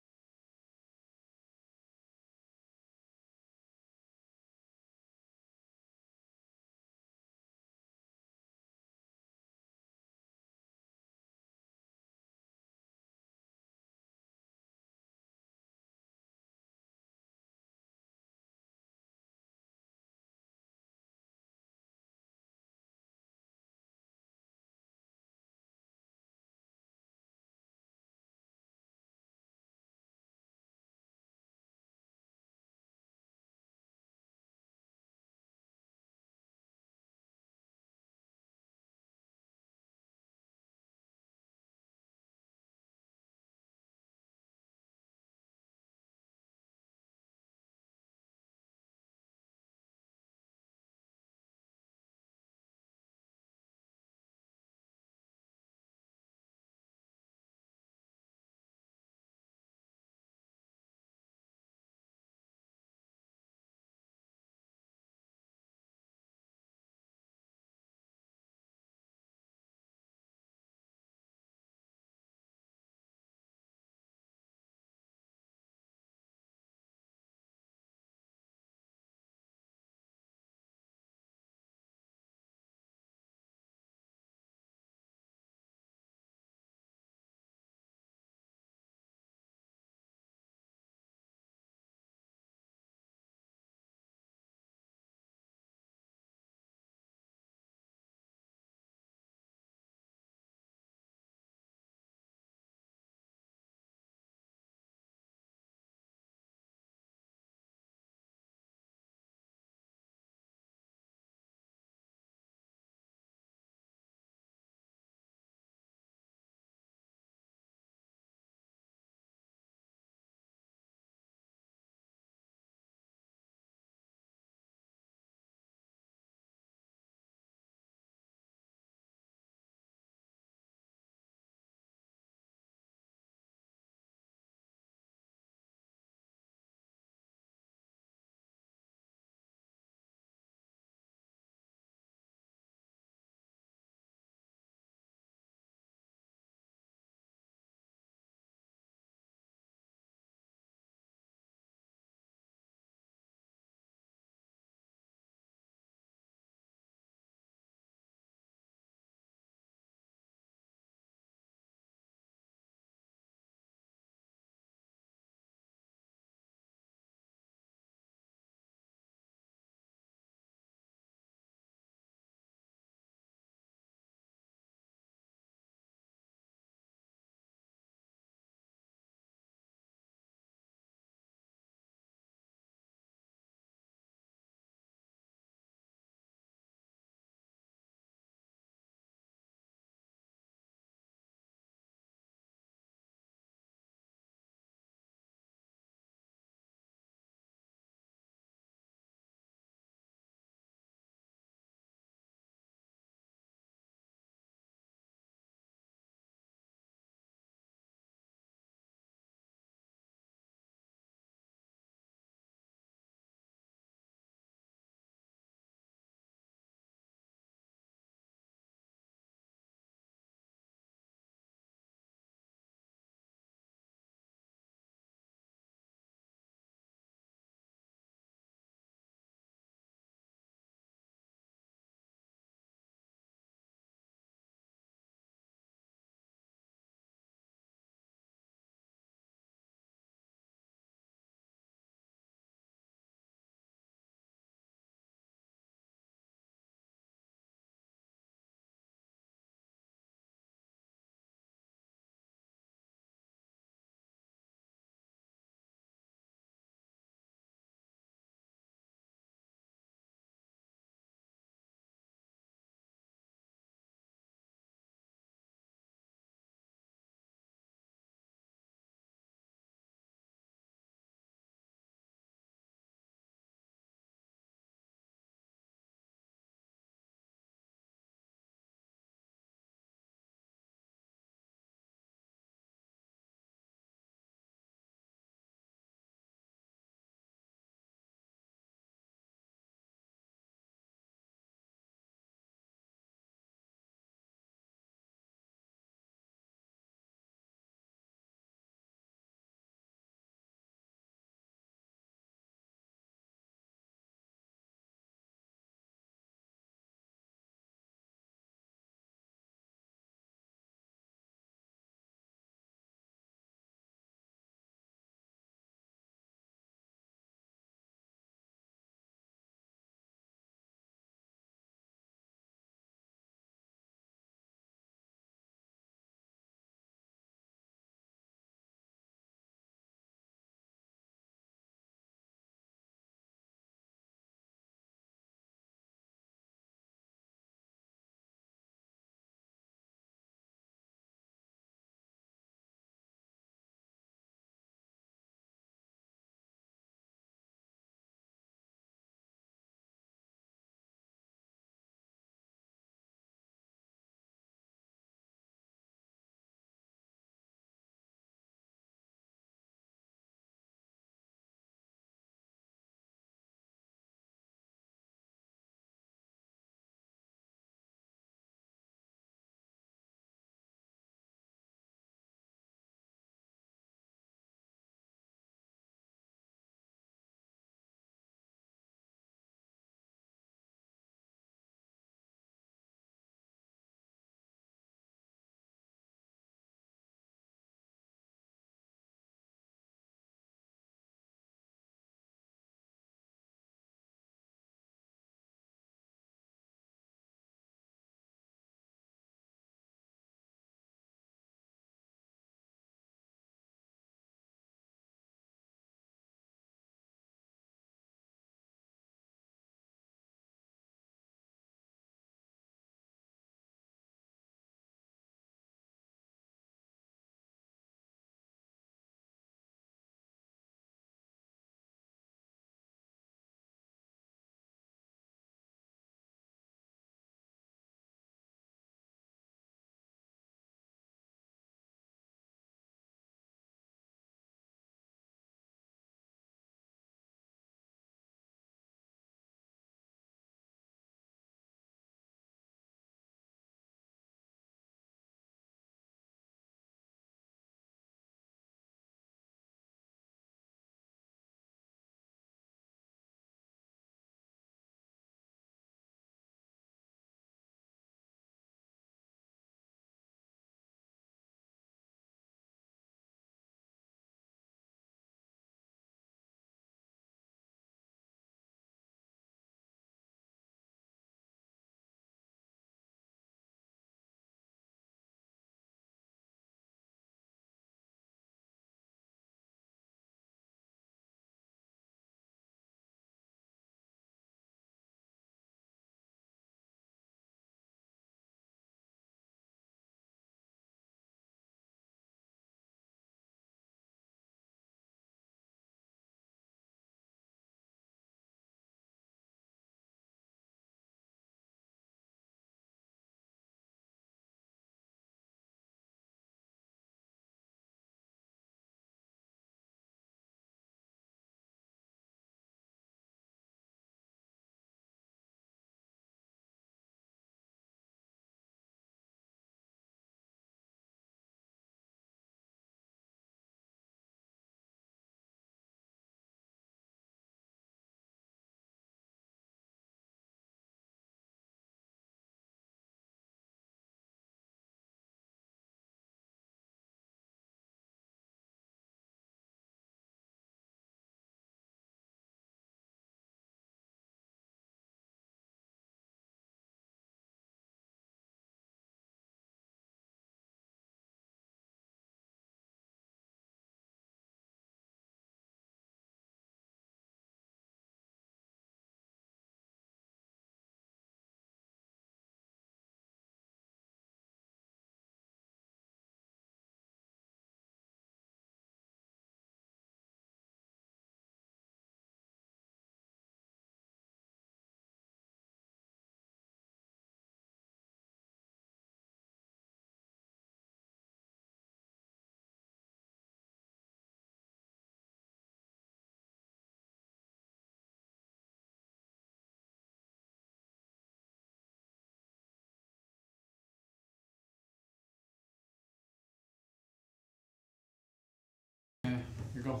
J: go.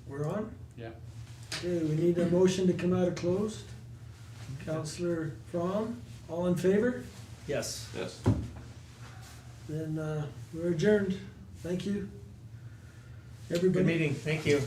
A: We're on?
J: Yeah.
A: Okay, we need a motion to come out of closed. Counselor Fromm, all in favor?
B: Yes.
F: Yes.
A: Then, we're adjourned. Thank you.
B: Good
A: Everybody.
B: meeting, thank you.